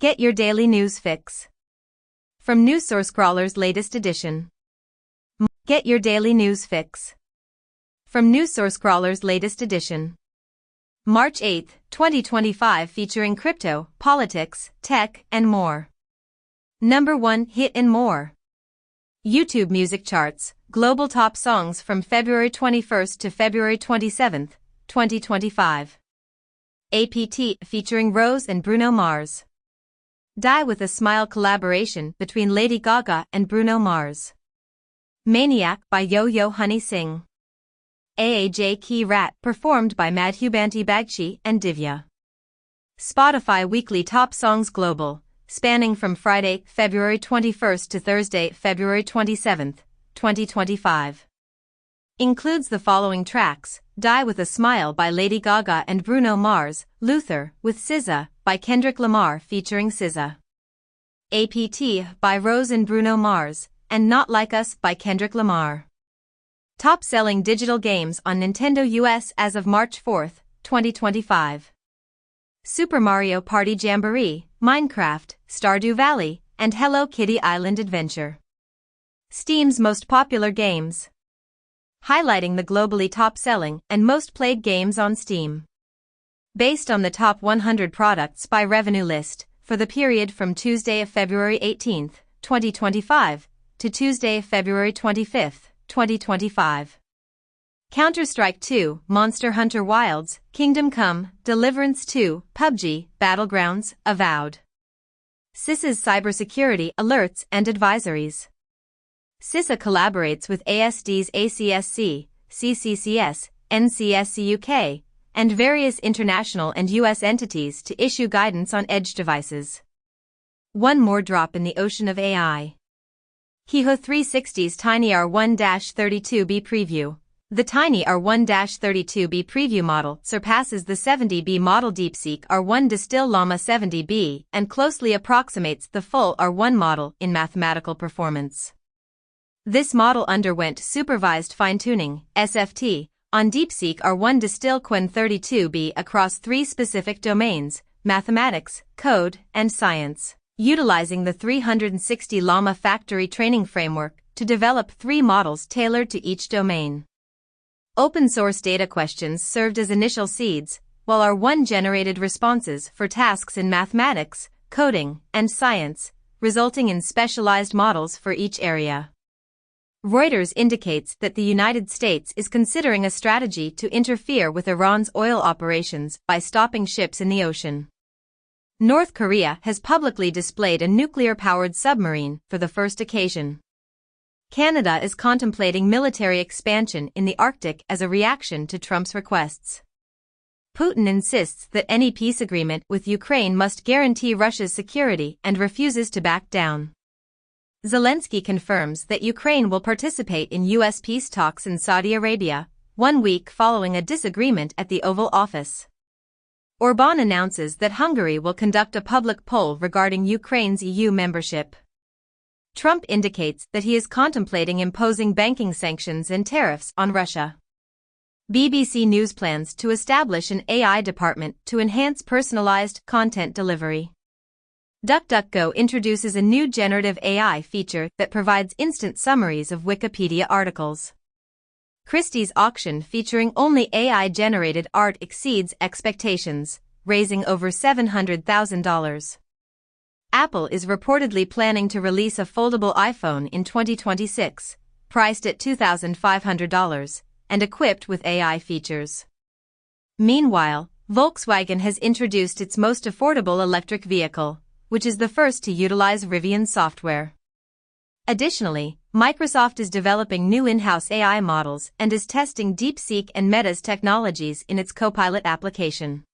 Get your daily news fix from NewsSourceCrawler's latest edition. Get your daily news fix from NewsSourceCrawler's latest edition. March 8, 2025, featuring crypto, politics, tech, and more. Number 1 hit and more. YouTube music charts, global top songs from February 21st to February 27th, 2025. APT featuring Rose and Bruno Mars. Die with a Smile collaboration between Lady Gaga and Bruno Mars. Maniac by Yo-Yo Honey Singh. AAJ Ki Rat performed by Madhubanti Bagchi and Divya. Spotify weekly top songs global, spanning from Friday, February 21st to Thursday, February 27th, 2025. Includes the following tracks: Die with a Smile by Lady Gaga and Bruno Mars, Luther with SZA by Kendrick Lamar featuring SZA. APT by Rose and Bruno Mars, and Not Like Us by Kendrick Lamar. Top-selling digital games on Nintendo US as of March 4th, 2025. Super Mario Party Jamboree, Minecraft, Stardew Valley, and Hello Kitty Island Adventure. Steam's most popular games. Highlighting the globally top-selling and most played games on Steam. Based on the top 100 products by revenue list, for the period from Tuesday, February 18, 2025, to Tuesday, February 25, 2025. Counter-Strike 2, Monster Hunter Wilds, Kingdom Come, Deliverance 2, PUBG, Battlegrounds, Avowed. CISA's cybersecurity alerts and advisories. CISA collaborates with ASD's ACSC, CCCS, NCSC UK, and various international and US entities to issue guidance on edge devices. One more drop in the ocean of AI. Kiho 360's Tiny R1-32B preview. The Tiny R1-32B preview model surpasses the 70B model DeepSeek R1 Distill Llama 70B and closely approximates the full R1 model in mathematical performance. This model underwent supervised fine-tuning, SFT, on DeepSeek R1 Distill Qwen 32B across 3 specific domains: mathematics, code, and science, utilizing the 360 Llama factory training framework to develop 3 models tailored to each domain. Open-source data questions served as initial seeds, while R1 generated responses for tasks in mathematics, coding, and science, resulting in specialized models for each area. Reuters indicates that the United States is considering a strategy to interfere with Iran's oil operations by stopping ships in the ocean. North Korea has publicly displayed a nuclear-powered submarine for the first occasion. Canada is contemplating military expansion in the Arctic as a reaction to Trump's requests. Putin insists that any peace agreement with Ukraine must guarantee Russia's security and refuses to back down. Zelensky confirms that Ukraine will participate in U.S. peace talks in Saudi Arabia, 1 week following a disagreement at the Oval Office. Orbán announces that Hungary will conduct a public poll regarding Ukraine's EU membership. Trump indicates that he is contemplating imposing banking sanctions and tariffs on Russia. BBC News plans to establish an AI department to enhance personalized content delivery. DuckDuckGo introduces a new generative AI feature that provides instant summaries of Wikipedia articles. Christie's auction featuring only AI-generated art exceeds expectations, raising over $700,000. Apple is reportedly planning to release a foldable iPhone in 2026, priced at $2,500, and equipped with AI features. Meanwhile, Volkswagen has introduced its most affordable electric vehicle, which is the first to utilize Rivian software. Additionally, Microsoft is developing new in-house AI models and is testing DeepSeek and Meta's technologies in its Copilot application.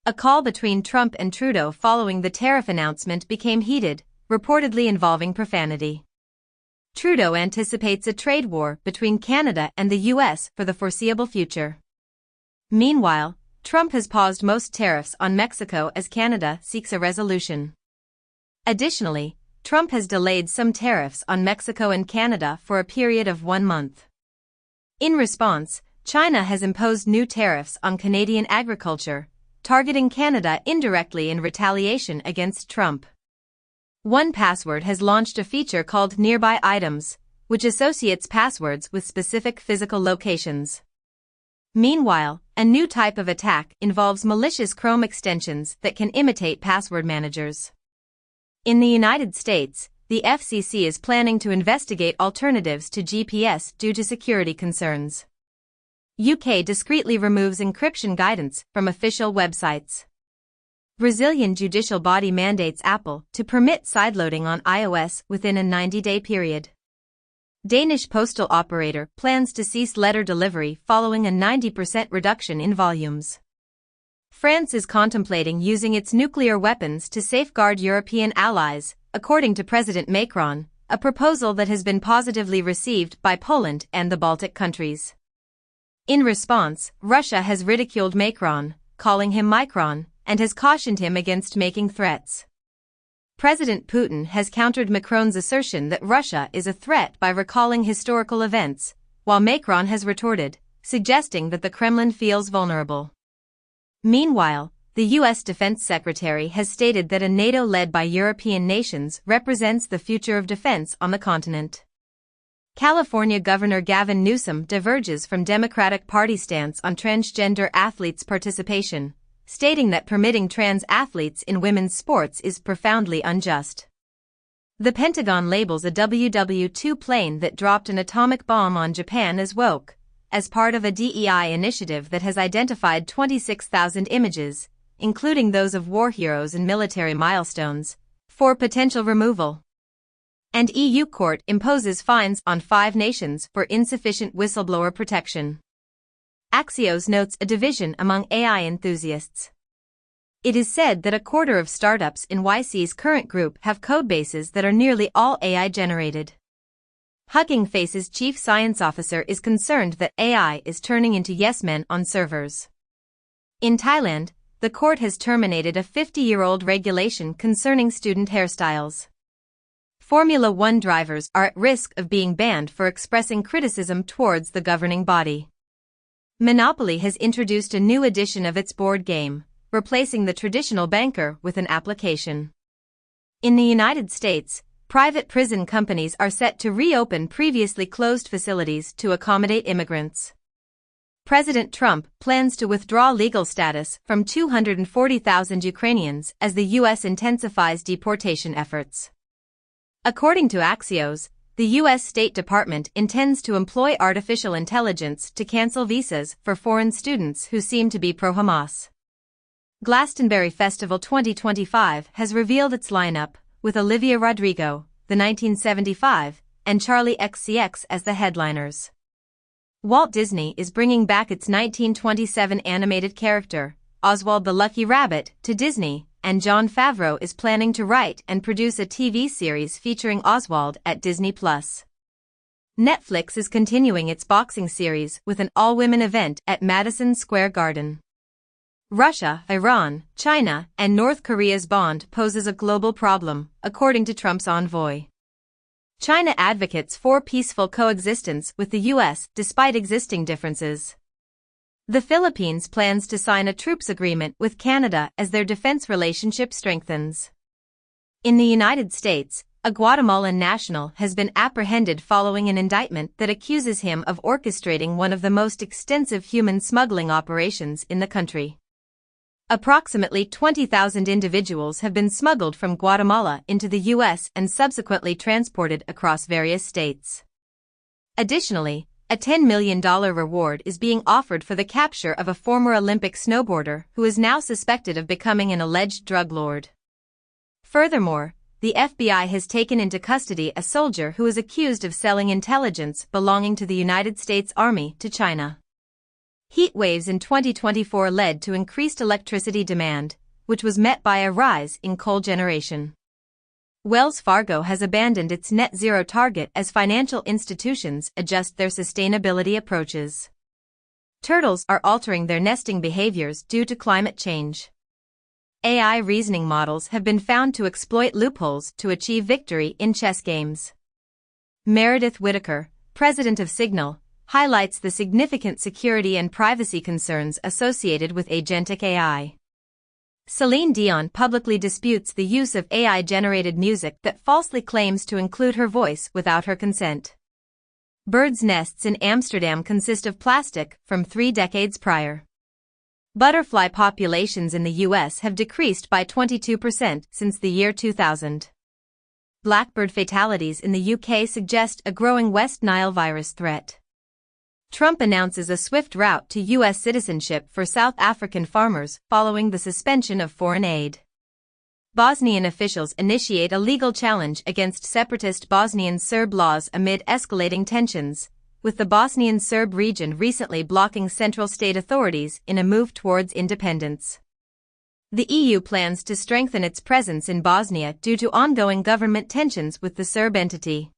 A call between Trump and Trudeau following the tariff announcement became heated, reportedly involving profanity. Trudeau anticipates a trade war between Canada and the U.S. for the foreseeable future. Meanwhile, Trump has paused most tariffs on Mexico as Canada seeks a resolution. Additionally, Trump has delayed some tariffs on Mexico and Canada for a period of 1 month. In response, China has imposed new tariffs on Canadian agriculture, targeting Canada indirectly in retaliation against Trump. 1Password has launched a feature called Nearby Items, which associates passwords with specific physical locations. Meanwhile, a new type of attack involves malicious Chrome extensions that can imitate password managers. In the United States, the FCC is planning to investigate alternatives to GPS due to security concerns. UK discreetly removes encryption guidance from official websites. Brazilian judicial body mandates Apple to permit sideloading on iOS within a 90-day period. Danish postal operator plans to cease letter delivery following a 90% reduction in volumes. France is contemplating using its nuclear weapons to safeguard European allies, according to President Macron, a proposal that has been positively received by Poland and the Baltic countries. In response, Russia has ridiculed Macron, calling him Micron, and has cautioned him against making threats. President Putin has countered Macron's assertion that Russia is a threat by recalling historical events, while Macron has retorted, suggesting that the Kremlin feels vulnerable. Meanwhile, the U.S. Defense Secretary has stated that a NATO led by European nations represents the future of defense on the continent. California Governor Gavin Newsom diverges from Democratic Party stance on transgender athletes' participation, stating that permitting trans athletes in women's sports is profoundly unjust. The Pentagon labels a WW-2 plane that dropped an atomic bomb on Japan as woke, as part of a DEI initiative that has identified 26,000 images, including those of war heroes and military milestones, for potential removal. And EU court imposes fines on 5 nations for insufficient whistleblower protection. Axios notes a division among AI enthusiasts. It is said that a quarter of startups in YC's current group have codebases that are nearly all AI-generated. Hugging Face's chief science officer is concerned that AI is turning into yes-men on servers. In Thailand, the court has terminated a 50-year-old regulation concerning student hairstyles. Formula One drivers are at risk of being banned for expressing criticism towards the governing body. Monopoly has introduced a new edition of its board game, replacing the traditional banker with an application. In the United States, private prison companies are set to reopen previously closed facilities to accommodate immigrants. President Trump plans to withdraw legal status from 240,000 Ukrainians as the U.S. intensifies deportation efforts. According to Axios, the U.S. State Department intends to employ artificial intelligence to cancel visas for foreign students who seem to be pro-Hamas. Glastonbury Festival 2025 has revealed its lineup, with Olivia Rodrigo, the 1975, and Charli XCX as the headliners. Walt Disney is bringing back its 1927 animated character, Oswald the Lucky Rabbit, to Disney, and Jon Favreau is planning to write and produce a TV series featuring Oswald at Disney+. Netflix is continuing its boxing series with an all-women event at Madison Square Garden. Russia, Iran, China, and North Korea's bond poses a global problem, according to Trump's envoy. China advocates for peaceful coexistence with the U.S. despite existing differences. The Philippines plans to sign a troops agreement with Canada as their defense relationship strengthens. In the United States, a Guatemalan national has been apprehended following an indictment that accuses him of orchestrating one of the most extensive human smuggling operations in the country. Approximately 20,000 individuals have been smuggled from Guatemala into the U.S. and subsequently transported across various states. Additionally, a $10 million reward is being offered for the capture of a former Olympic snowboarder who is now suspected of becoming an alleged drug lord. Furthermore, the FBI has taken into custody a soldier who is accused of selling intelligence belonging to the United States Army to China. Heat waves in 2024 led to increased electricity demand, which was met by a rise in coal generation. Wells Fargo has abandoned its net zero target as financial institutions adjust their sustainability approaches. Turtles are altering their nesting behaviors due to climate change. AI reasoning models have been found to exploit loopholes to achieve victory in chess games. Meredith Whittaker, president of Signal, highlights the significant security and privacy concerns associated with agentic AI. Celine Dion publicly disputes the use of AI-generated music that falsely claims to include her voice without her consent. Birds' nests in Amsterdam consist of plastic from 3 decades prior. Butterfly populations in the U.S. have decreased by 22% since the year 2000. Blackbird fatalities in the UK suggest a growing West Nile virus threat. Trump announces a swift route to U.S. citizenship for South African farmers following the suspension of foreign aid. Bosnian officials initiate a legal challenge against separatist Bosnian Serb laws amid escalating tensions, with the Bosnian Serb region recently blocking central state authorities in a move towards independence. The EU plans to strengthen its presence in Bosnia due to ongoing government tensions with the Serb entity.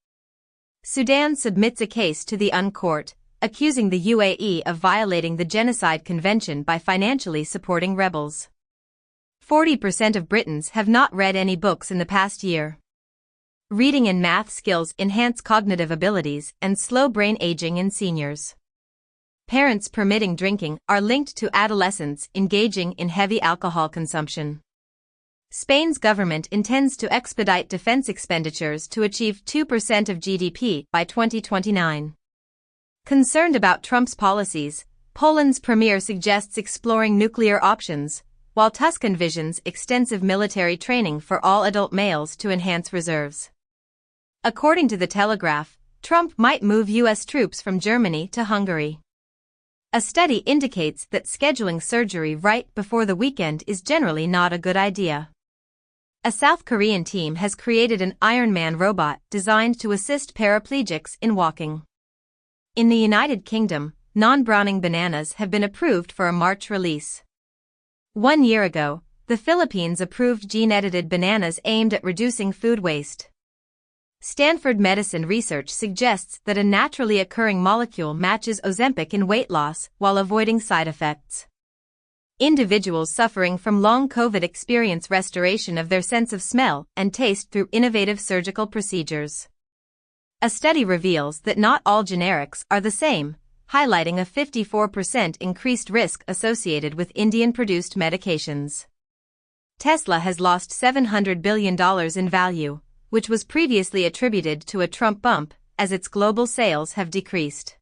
Sudan submits a case to the UN court, accusing the UAE of violating the Genocide Convention by financially supporting rebels. 40% of Britons have not read any books in the past year. Reading and math skills enhance cognitive abilities and slow brain aging in seniors. Parents permitting drinking are linked to adolescents engaging in heavy alcohol consumption. Spain's government intends to expedite defense expenditures to achieve 2% of GDP by 2029. Concerned about Trump's policies, Poland's premier suggests exploring nuclear options, while Tusk envisions extensive military training for all adult males to enhance reserves. According to The Telegraph, Trump might move U.S. troops from Germany to Hungary. A study indicates that scheduling surgery right before the weekend is generally not a good idea. A South Korean team has created an Iron Man robot designed to assist paraplegics in walking. In the United Kingdom, non-browning bananas have been approved for a March release. 1 year ago, the Philippines approved gene-edited bananas aimed at reducing food waste. Stanford medicine research suggests that a naturally occurring molecule matches Ozempic in weight loss while avoiding side effects. Individuals suffering from long COVID experience restoration of their sense of smell and taste through innovative surgical procedures. A study reveals that not all generics are the same, highlighting a 54% increased risk associated with Indian-produced medications. Tesla has lost $700 billion in value, which was previously attributed to a Trump bump, as its global sales have decreased.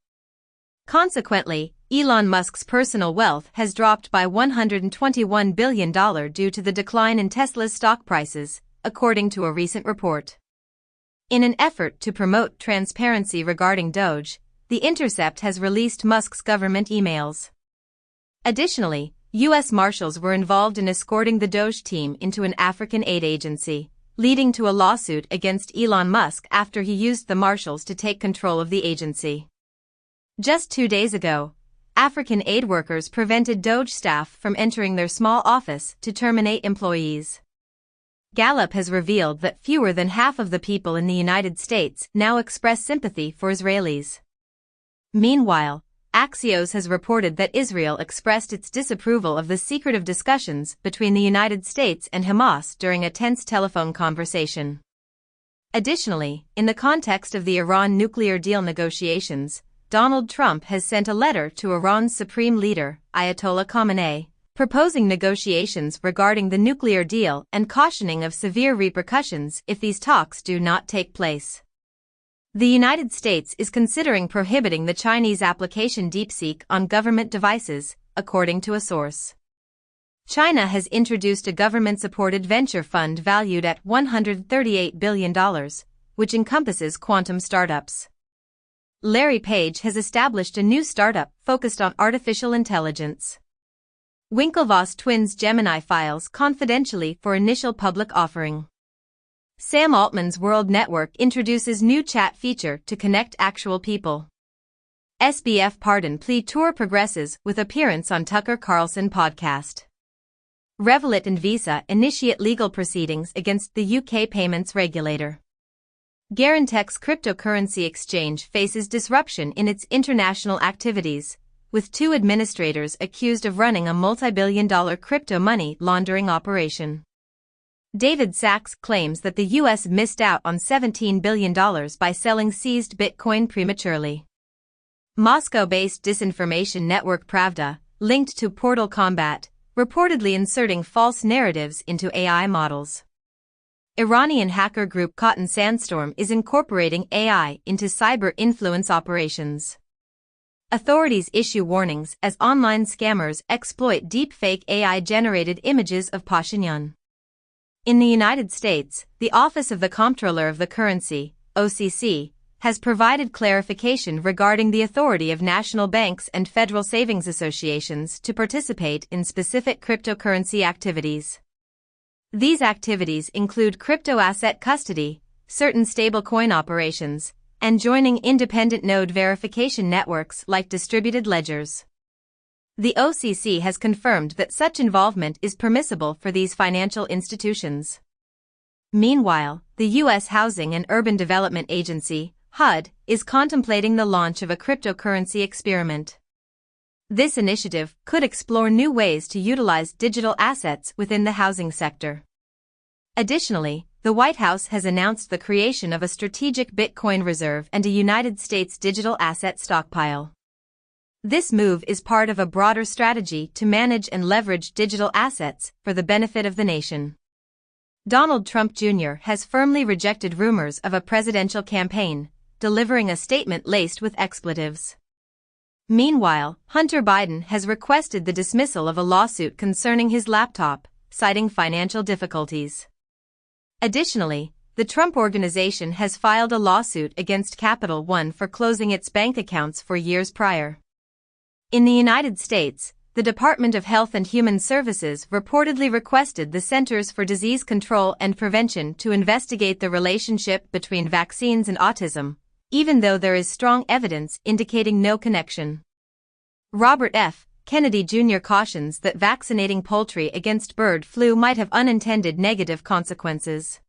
Consequently, Elon Musk's personal wealth has dropped by $121 billion due to the decline in Tesla's stock prices, according to a recent report. In an effort to promote transparency regarding Doge, The Intercept has released Musk's government emails. Additionally, U.S. Marshals were involved in escorting the Doge team into an African aid agency, leading to a lawsuit against Elon Musk after he used the Marshals to take control of the agency. Just 2 days ago, African aid workers prevented Doge staff from entering their small office to terminate employees. Gallup has revealed that fewer than half of the people in the United States now express sympathy for Israelis. Meanwhile, Axios has reported that Israel expressed its disapproval of the secretive discussions between the United States and Hamas during a tense telephone conversation. Additionally, in the context of the Iran nuclear deal negotiations, Donald Trump has sent a letter to Iran's supreme leader, Ayatollah Khamenei, proposing negotiations regarding the nuclear deal and cautioning of severe repercussions if these talks do not take place. The United States is considering prohibiting the Chinese application DeepSeek on government devices, according to a source. China has introduced a government-supported venture fund valued at $138 billion, which encompasses quantum startups. Larry Page has established a new startup focused on artificial intelligence. Winklevoss twins Gemini files confidentially for initial public offering. Sam Altman's World Network introduces new chat feature to connect actual people. SBF pardon plea tour progresses with appearance on Tucker Carlson podcast. Revolut and Visa initiate legal proceedings against the UK payments regulator. Garantex cryptocurrency exchange faces disruption in its international activities, with 2 administrators accused of running a multi-billion-dollar crypto money laundering operation. David Sachs claims that the U.S. missed out on $17 billion by selling seized Bitcoin prematurely. Moscow-based disinformation network Pravda, linked to Portal Combat, reportedly inserting false narratives into AI models. Iranian hacker group Cotton Sandstorm is incorporating AI into cyber influence operations. Authorities issue warnings as online scammers exploit deepfake AI-generated images of Pashinyan. In the United States, the Office of the Comptroller of the Currency, OCC, has provided clarification regarding the authority of national banks and federal savings associations to participate in specific cryptocurrency activities. These activities include crypto asset custody, certain stablecoin operations, and joining independent node verification networks like distributed ledgers. The OCC has confirmed that such involvement is permissible for these financial institutions. Meanwhile, the U.S. Housing and Urban Development Agency, HUD, is contemplating the launch of a cryptocurrency experiment. This initiative could explore new ways to utilize digital assets within the housing sector. Additionally, the White House has announced the creation of a strategic Bitcoin reserve and a United States digital asset stockpile. This move is part of a broader strategy to manage and leverage digital assets for the benefit of the nation. Donald Trump Jr. has firmly rejected rumors of a presidential campaign, delivering a statement laced with expletives. Meanwhile, Hunter Biden has requested the dismissal of a lawsuit concerning his laptop, citing financial difficulties. Additionally, the Trump Organization has filed a lawsuit against Capital One for closing its bank accounts for years prior. In the United States, the Department of Health and Human Services reportedly requested the Centers for Disease Control and Prevention to investigate the relationship between vaccines and autism, even though there is strong evidence indicating no connection. Robert F. Kennedy Jr. cautions that vaccinating poultry against bird flu might have unintended negative consequences.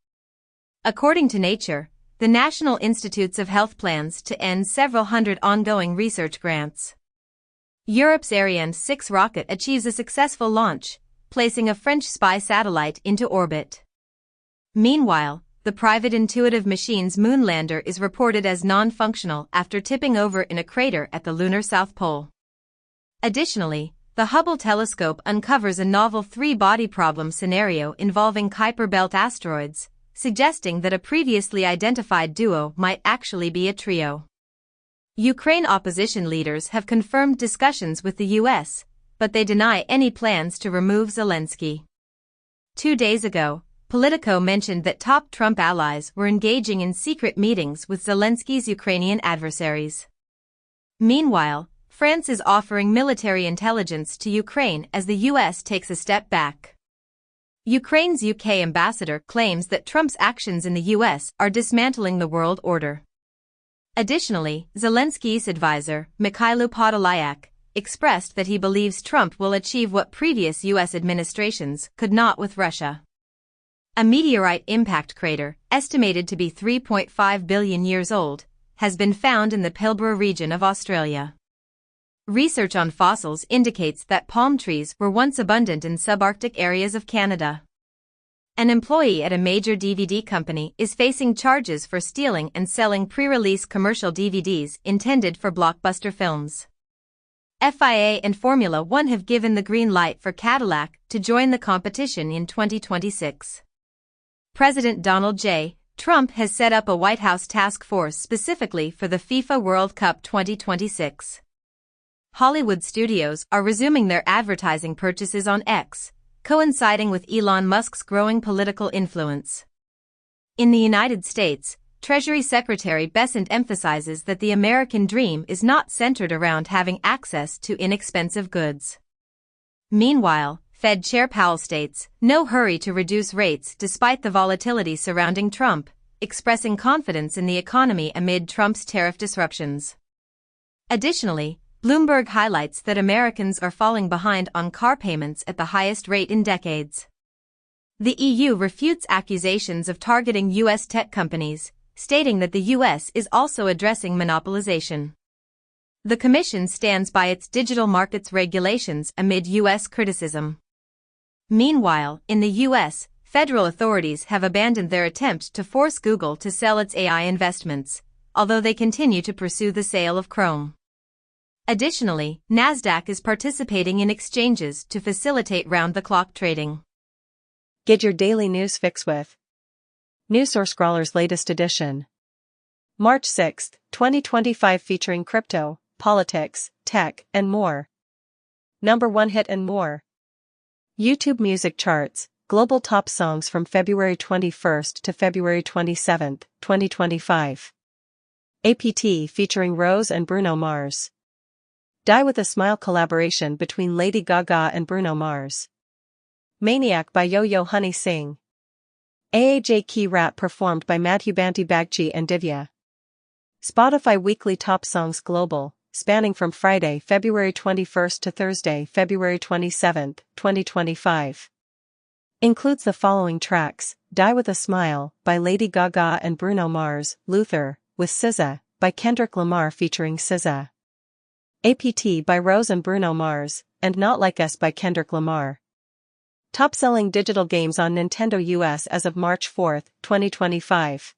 According to Nature, the National Institutes of Health plans to end several hundred ongoing research grants. Europe's Ariane 6 rocket achieves a successful launch, placing a French spy satellite into orbit. Meanwhile, the private Intuitive Machines moonlander is reported as non-functional after tipping over in a crater at the lunar South Pole. Additionally, the Hubble telescope uncovers a novel three-body problem scenario involving Kuiper Belt asteroids, suggesting that a previously identified duo might actually be a trio. Ukraine opposition leaders have confirmed discussions with the U.S., but they deny any plans to remove Zelensky. 2 days ago, Politico mentioned that top Trump allies were engaging in secret meetings with Zelensky's Ukrainian adversaries. Meanwhile, France is offering military intelligence to Ukraine as the U.S. takes a step back. Ukraine's UK ambassador claims that Trump's actions in the U.S. are dismantling the world order. Additionally, Zelensky's advisor, Mikhailo Podolyak, expressed that he believes Trump will achieve what previous U.S. administrations could not with Russia. A meteorite impact crater, estimated to be 3.5 billion years old, has been found in the Pilbara region of Australia. Research on fossils indicates that palm trees were once abundant in subarctic areas of Canada. An employee at a major DVD company is facing charges for stealing and selling pre-release commercial DVDs intended for blockbuster films. FIA and Formula One have given the green light for Cadillac to join the competition in 2026. President Donald J. Trump has set up a White House task force specifically for the FIFA World Cup 2026. Hollywood studios are resuming their advertising purchases on X, coinciding with Elon Musk's growing political influence. In the United States, Treasury Secretary Bessent emphasizes that the American dream is not centered around having access to inexpensive goods. Meanwhile, Fed Chair Powell states, "No hurry to reduce rates despite the volatility surrounding Trump," expressing confidence in the economy amid Trump's tariff disruptions. Additionally, Bloomberg highlights that Americans are falling behind on car payments at the highest rate in decades. The EU refutes accusations of targeting U.S. tech companies, stating that the U.S. is also addressing monopolization. The Commission stands by its digital markets regulations amid U.S. criticism. Meanwhile, in the U.S., federal authorities have abandoned their attempt to force Google to sell its AI investments, although they continue to pursue the sale of Chrome. Additionally, Nasdaq is participating in exchanges to facilitate round-the-clock trading. Get your daily news fix with NewsSource Scrawler's latest edition. March 6, 2025, featuring crypto, politics, tech, and more. Number 1 hit and more. YouTube music charts, global top songs from February 21st to February 27th, 2025. APT featuring Rose and Bruno Mars. Die With a Smile collaboration between Lady Gaga and Bruno Mars. Maniac by Yo-Yo Honey Singh. AAJ Key Rap performed by Madhu Banti Bagchi and Divya. Spotify Weekly Top Songs Global, spanning from Friday, February 21st to Thursday, February 27th, 2025. Includes the following tracks: Die With a Smile by Lady Gaga and Bruno Mars, Luther, with SZA, by Kendrick Lamar featuring SZA. APT by Rose and Bruno Mars, and Not Like Us by Kendrick Lamar. Top-selling digital games on Nintendo US as of March 4, 2025.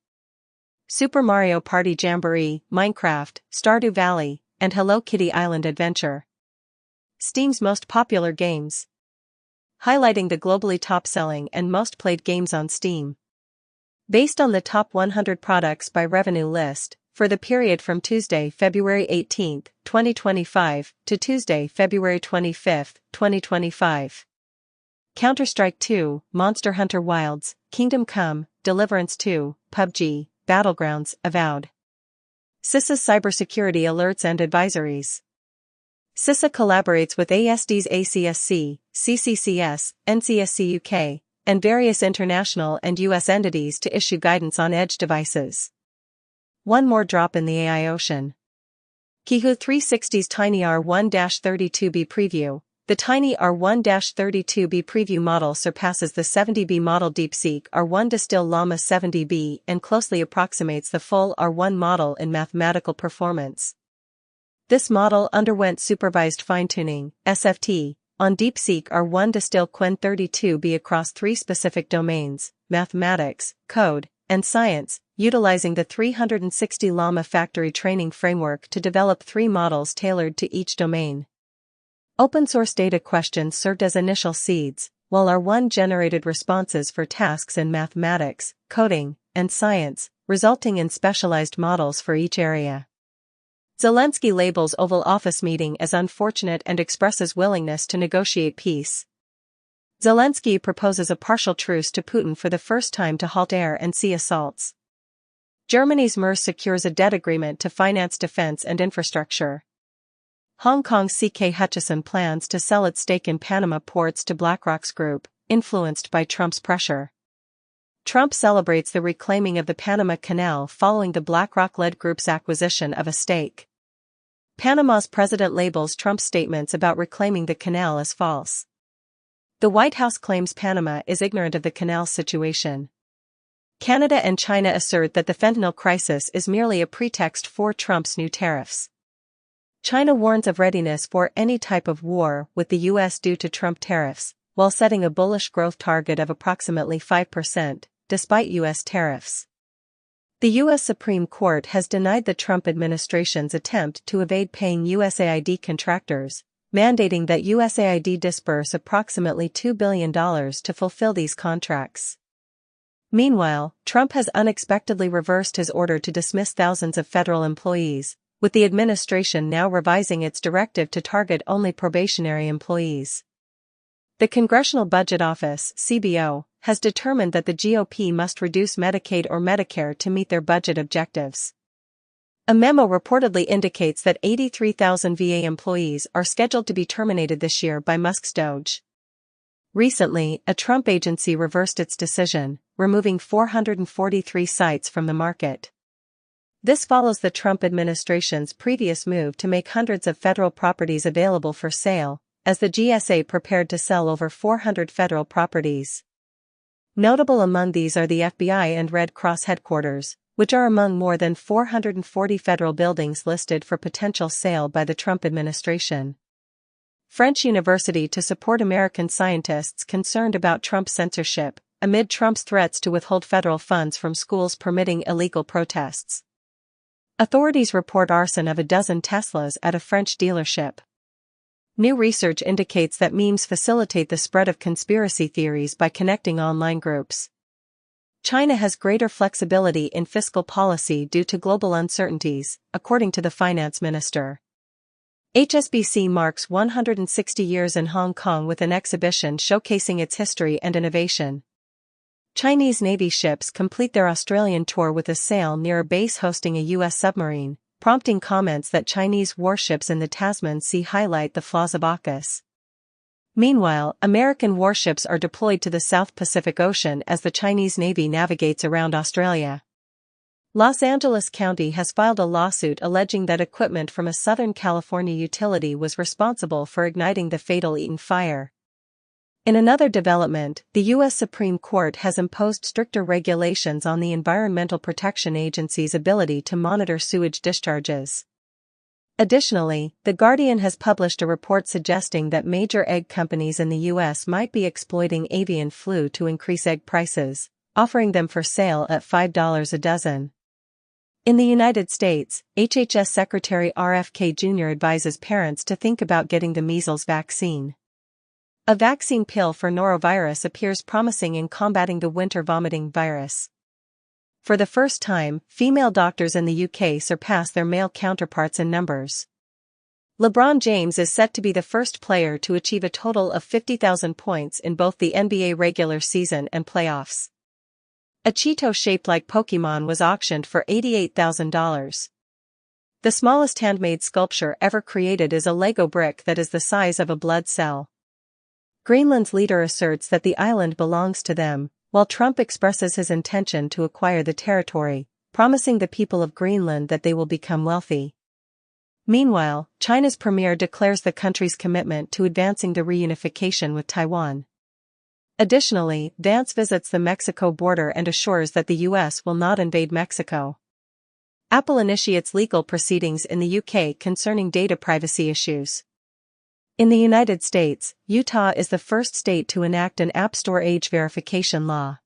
Super Mario Party Jamboree, Minecraft, Stardew Valley, and Hello Kitty Island Adventure. Steam's most popular games. Highlighting the globally top-selling and most played games on Steam. Based on the top 100 products by revenue list, for the period from Tuesday, February 18, 2025, to Tuesday, February 25, 2025. Counter-Strike 2, Monster Hunter Wilds, Kingdom Come, Deliverance 2, PUBG, Battlegrounds, Avowed. CISA's cybersecurity alerts and advisories. CISA collaborates with ASD's ACSC, CCCS, NCSC UK, and various international and US entities to issue guidance on edge devices. One more drop in the AI ocean. Kihu 360's Tiny R1-32B preview. The Tiny R1-32B preview model surpasses the 70B model DeepSeek R1 Distill Llama 70B and closely approximates the full R1 model in mathematical performance. This model underwent supervised fine-tuning, SFT, on DeepSeek R1 Distill Qwen 32B across 3 specific domains: mathematics, code, and science, utilizing the 360 Llama factory training framework to develop 3 models tailored to each domain. Open-source data questions served as initial seeds, while R1 generated responses for tasks in mathematics, coding, and science, resulting in specialized models for each area. Zelensky labels Oval Office meeting as unfortunate and expresses willingness to negotiate peace. Zelensky proposes a partial truce to Putin for the first time to halt air and sea assaults. Germany's MERS secures a debt agreement to finance defense and infrastructure. Hong Kong's CK Hutchison plans to sell its stake in Panama Ports to BlackRock's group, influenced by Trump's pressure. Trump celebrates the reclaiming of the Panama Canal following the BlackRock-led group's acquisition of a stake. Panama's president labels Trump's statements about reclaiming the canal as false. The White House claims Panama is ignorant of the canal's situation. Canada and China assert that the fentanyl crisis is merely a pretext for Trump's new tariffs. China warns of readiness for any type of war with the U.S. due to Trump tariffs, while setting a bullish growth target of approximately 5%, despite U.S. tariffs. The U.S. Supreme Court has denied the Trump administration's attempt to evade paying USAID contractors, mandating that USAID disburse approximately $2 billion to fulfill these contracts. Meanwhile, Trump has unexpectedly reversed his order to dismiss thousands of federal employees, with the administration now revising its directive to target only probationary employees. The Congressional Budget Office, CBO, has determined that the GOP must reduce Medicaid or Medicare to meet their budget objectives. A memo reportedly indicates that 83,000 VA employees are scheduled to be terminated this year by Musk's DOJ. Recently, a Trump agency reversed its decision, removing 443 sites from the market. This follows the Trump administration's previous move to make hundreds of federal properties available for sale, as the GSA prepared to sell over 400 federal properties. Notable among these are the FBI and Red Cross headquarters, which are among more than 440 federal buildings listed for potential sale by the Trump administration. French University to support American scientists concerned about Trump censorship, amid Trump's threats to withhold federal funds from schools permitting illegal protests. Authorities report arson of a dozen Teslas at a French dealership. New research indicates that memes facilitate the spread of conspiracy theories by connecting online groups. China has greater flexibility in fiscal policy due to global uncertainties, according to the finance minister. HSBC marks 160 years in Hong Kong with an exhibition showcasing its history and innovation. Chinese Navy ships complete their Australian tour with a sail near a base hosting a U.S. submarine, prompting comments that Chinese warships in the Tasman Sea highlight the flaws of AUKUS. Meanwhile, American warships are deployed to the South Pacific Ocean as the Chinese Navy navigates around Australia. Los Angeles County has filed a lawsuit alleging that equipment from a Southern California utility was responsible for igniting the fatal Eaton fire. In another development, the U.S. Supreme Court has imposed stricter regulations on the Environmental Protection Agency's ability to monitor sewage discharges. Additionally, The Guardian has published a report suggesting that major egg companies in the U.S. might be exploiting avian flu to increase egg prices, offering them for sale at $5 a dozen. In the United States, HHS Secretary RFK Jr. advises parents to think about getting the measles vaccine. A vaccine pill for norovirus appears promising in combating the winter vomiting virus. For the first time, female doctors in the UK surpass their male counterparts in numbers. LeBron James is set to be the first player to achieve a total of 50,000 points in both the NBA regular season and playoffs. A Cheeto shaped like Pokemon was auctioned for $88,000. The smallest handmade sculpture ever created is a Lego brick that is the size of a blood cell. Greenland's leader asserts that the island belongs to them, while Trump expresses his intention to acquire the territory, promising the people of Greenland that they will become wealthy. Meanwhile, China's premier declares the country's commitment to advancing the reunification with Taiwan. Additionally, Vance visits the Mexico border and assures that the U.S. will not invade Mexico. Apple initiates legal proceedings in the UK concerning data privacy issues. In the United States, Utah is the first state to enact an App Store age verification law.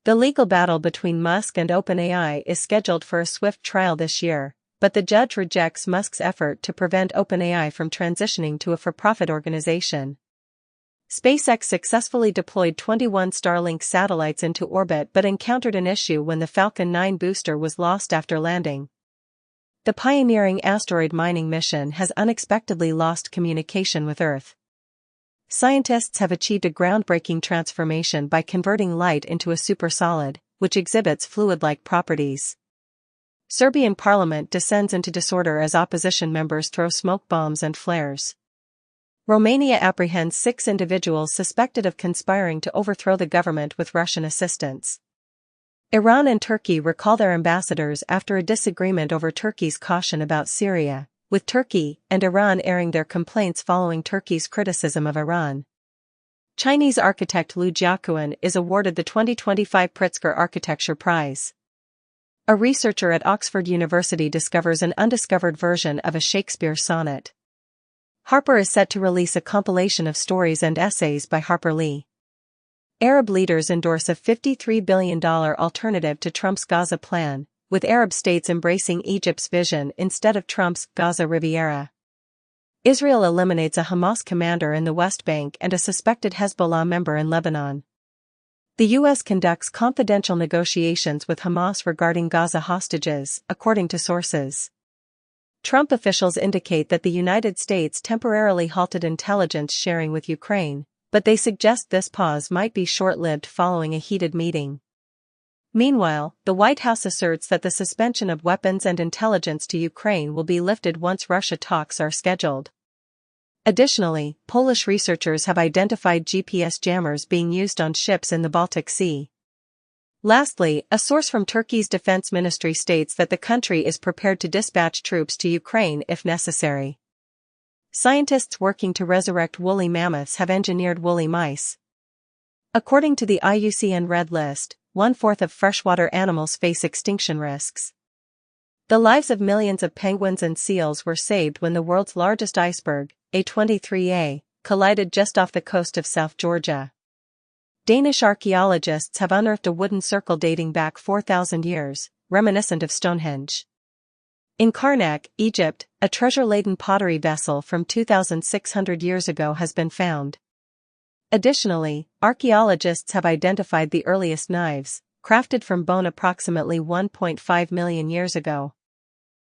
The legal battle between Musk and OpenAI is scheduled for a swift trial this year, but the judge rejects Musk's effort to prevent OpenAI from transitioning to a for-profit organization. SpaceX successfully deployed 21 Starlink satellites into orbit but encountered an issue when the Falcon 9 booster was lost after landing. The pioneering asteroid mining mission has unexpectedly lost communication with Earth. Scientists have achieved a groundbreaking transformation by converting light into a supersolid, which exhibits fluid-like properties. Serbian parliament descends into disorder as opposition members throw smoke bombs and flares. Romania apprehends 6 individuals suspected of conspiring to overthrow the government with Russian assistance. Iran and Turkey recall their ambassadors after a disagreement over Turkey's caution about Syria, with Turkey and Iran airing their complaints following Turkey's criticism of Iran. Chinese architect Liu Jiaquan is awarded the 2025 Pritzker Architecture Prize. A researcher at Oxford University discovers an undiscovered version of a Shakespeare sonnet. Harper is set to release a compilation of stories and essays by Harper Lee. Arab leaders endorse a $53 billion alternative to Trump's Gaza plan, with Arab states embracing Egypt's vision instead of Trump's Gaza Riviera. Israel eliminates a Hamas commander in the West Bank and a suspected Hezbollah member in Lebanon. The U.S. conducts confidential negotiations with Hamas regarding Gaza hostages, according to sources. Trump officials indicate that the United States temporarily halted intelligence sharing with Ukraine, but they suggest this pause might be short-lived following a heated meeting. Meanwhile, the White House asserts that the suspension of weapons and intelligence to Ukraine will be lifted once Russia talks are scheduled. Additionally, Polish researchers have identified GPS jammers being used on ships in the Baltic Sea. Lastly, a source from Turkey's defense ministry states that the country is prepared to dispatch troops to Ukraine if necessary. Scientists working to resurrect woolly mammoths have engineered woolly mice. According to the IUCN Red List, 1/4 of freshwater animals face extinction risks. The lives of millions of penguins and seals were saved when the world's largest iceberg, A23A, collided just off the coast of South Georgia. Danish archaeologists have unearthed a wooden circle dating back 4,000 years, reminiscent of Stonehenge. In Karnak, Egypt, a treasure-laden pottery vessel from 2,600 years ago has been found. Additionally, archaeologists have identified the earliest knives, crafted from bone approximately 1.5 million years ago.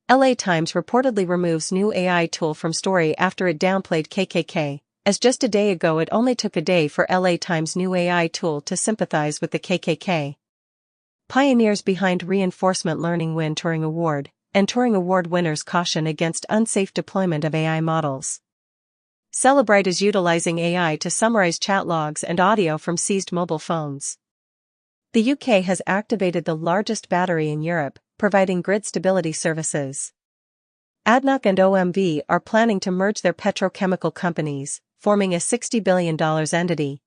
LA Times reportedly removes new AI tool from story after it downplayed KKK, as just a day ago it only took a day for LA Times' new AI tool to sympathize with the KKK. Pioneers behind reinforcement learning win Turing Award, and Turing Award winners caution against unsafe deployment of AI models. Celebrite is utilizing AI to summarize chat logs and audio from seized mobile phones. The UK has activated the largest battery in Europe, providing grid stability services. ADNOC and OMV are planning to merge their petrochemical companies, forming a $60 billion entity.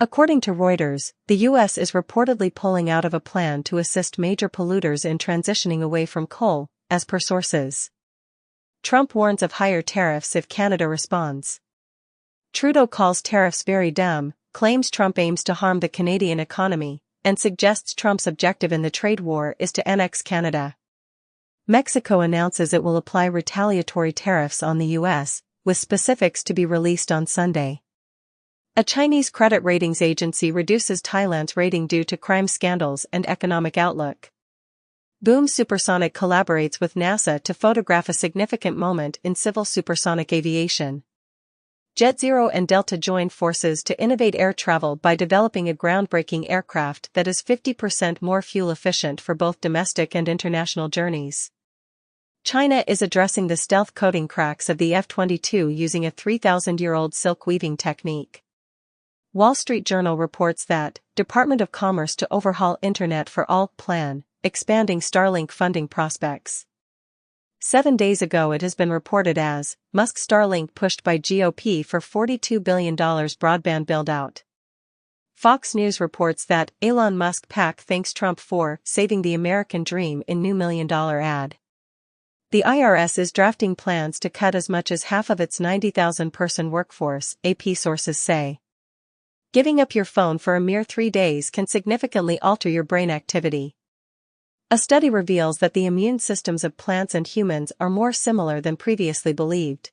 According to Reuters, the US is reportedly pulling out of a plan to assist major polluters in transitioning away from coal, as per sources. Trump warns of higher tariffs if Canada responds. Trudeau calls tariffs very dumb, claims Trump aims to harm the Canadian economy, and suggests Trump's objective in the trade war is to annex Canada. Mexico announces it will apply retaliatory tariffs on the US, with specifics to be released on Sunday. A Chinese credit ratings agency reduces Thailand's rating due to crime scandals and economic outlook. Boom Supersonic collaborates with NASA to photograph a significant moment in civil supersonic aviation. JetZero and Delta join forces to innovate air travel by developing a groundbreaking aircraft that is 50% more fuel efficient for both domestic and international journeys. China is addressing the stealth coating cracks of the F-22 using a 3,000-year-old silk weaving technique. Wall Street Journal reports that Department of Commerce to overhaul Internet for All plan, expanding Starlink funding prospects. 7 days ago it has been reported as Musk Starlink pushed by GOP for $42 billion broadband build-out. Fox News reports that Elon Musk PAC thanks Trump for saving the American dream in new $1 million ad. The IRS is drafting plans to cut as much as half of its 90,000-person workforce, AP sources say. Giving up your phone for a mere 3 days can significantly alter your brain activity. A study reveals that the immune systems of plants and humans are more similar than previously believed.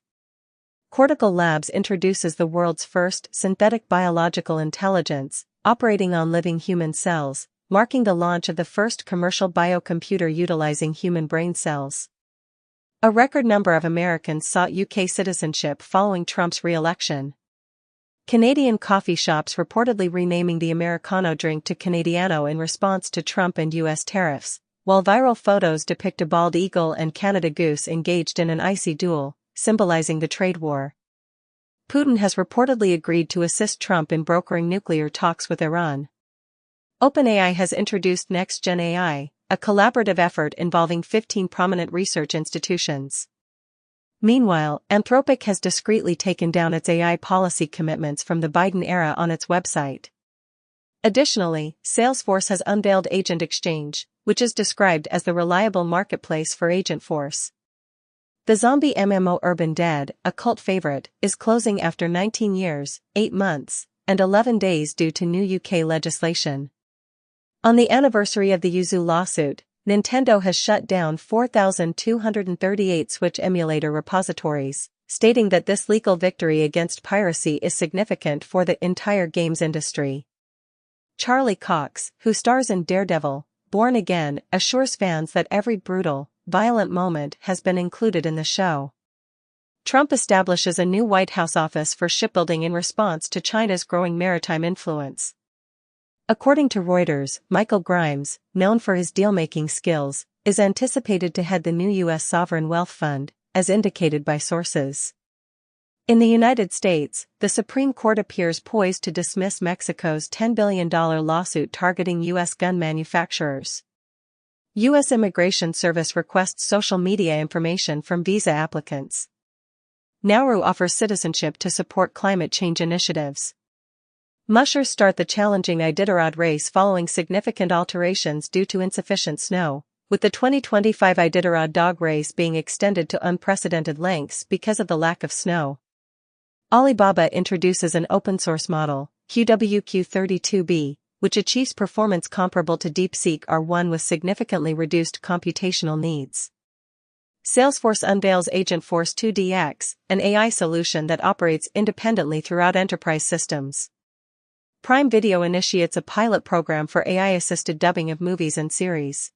Cortical Labs introduces the world's first synthetic biological intelligence, operating on living human cells, marking the launch of the first commercial biocomputer utilizing human brain cells. A record number of Americans sought UK citizenship following Trump's re-election. Canadian coffee shops reportedly renaming the Americano drink to Canadiano in response to Trump and US tariffs, while viral photos depict a bald eagle and Canada Goose engaged in an icy duel, symbolizing the trade war. Putin has reportedly agreed to assist Trump in brokering nuclear talks with Iran. OpenAI has introduced Next-Gen AI, a collaborative effort involving 15 prominent research institutions. Meanwhile, Anthropic has discreetly taken down its AI policy commitments from the Biden era on its website. Additionally, Salesforce has unveiled Agent Exchange, which is described as the reliable marketplace for Agentforce. The zombie MMO Urban Dead, a cult favorite, is closing after 19 years, 8 months, and 11 days due to new UK legislation. On the anniversary of the Yuzu lawsuit, Nintendo has shut down 4,238 Switch emulator repositories, stating that this legal victory against piracy is significant for the entire games industry. Charlie Cox, who stars in Daredevil, Born Again, assures fans that every brutal, violent moment has been included in the show. Trump establishes a new White House office for shipbuilding in response to China's growing maritime influence. According to Reuters, Michael Grimes, known for his deal-making skills, is anticipated to head the new U.S. Sovereign Wealth Fund, as indicated by sources. In the United States, the Supreme Court appears poised to dismiss Mexico's $10 billion lawsuit targeting U.S. gun manufacturers. U.S. Immigration Service requests social media information from visa applicants. Nauru offers citizenship to support climate change initiatives. Mushers start the challenging Iditarod race following significant alterations due to insufficient snow, with the 2025 Iditarod dog race being extended to unprecedented lengths because of the lack of snow. Alibaba introduces an open-source model, QWQ32B, which achieves performance comparable to DeepSeek R1 with significantly reduced computational needs. Salesforce unveils Agentforce 2DX, an AI solution that operates independently throughout enterprise systems. Prime Video initiates a pilot program for AI-assisted dubbing of movies and series.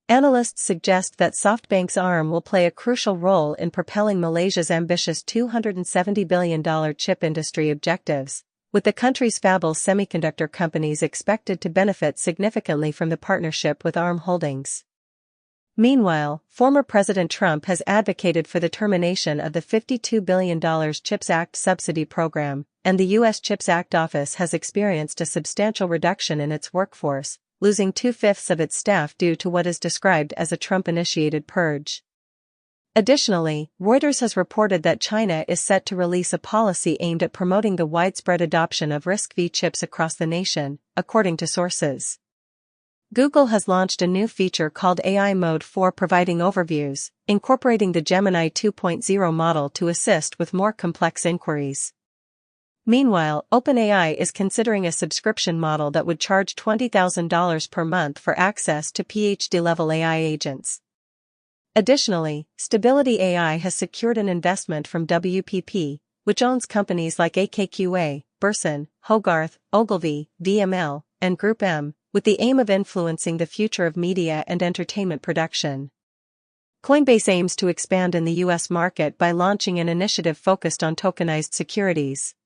Analysts suggest that SoftBank's arm will play a crucial role in propelling Malaysia's ambitious $270 billion chip industry objectives, with the country's fabless semiconductor companies expected to benefit significantly from the partnership with ARM Holdings. Meanwhile, former President Trump has advocated for the termination of the $52 billion CHIPS Act subsidy program, and the U.S. CHIPS Act office has experienced a substantial reduction in its workforce, losing 2/5 of its staff due to what is described as a Trump-initiated purge. Additionally, Reuters has reported that China is set to release a policy aimed at promoting the widespread adoption of RISC-V chips across the nation, according to sources. Google has launched a new feature called AI Mode for providing overviews, incorporating the Gemini 2.0 model to assist with more complex inquiries. Meanwhile, OpenAI is considering a subscription model that would charge $20,000 per month for access to PhD-level AI agents. Additionally, Stability AI has secured an investment from WPP, which owns companies like AKQA, Burson, Hogarth, Ogilvy, VML, and Group M, with the aim of influencing the future of media and entertainment production. Coinbase aims to expand in the U.S. market by launching an initiative focused on tokenized securities.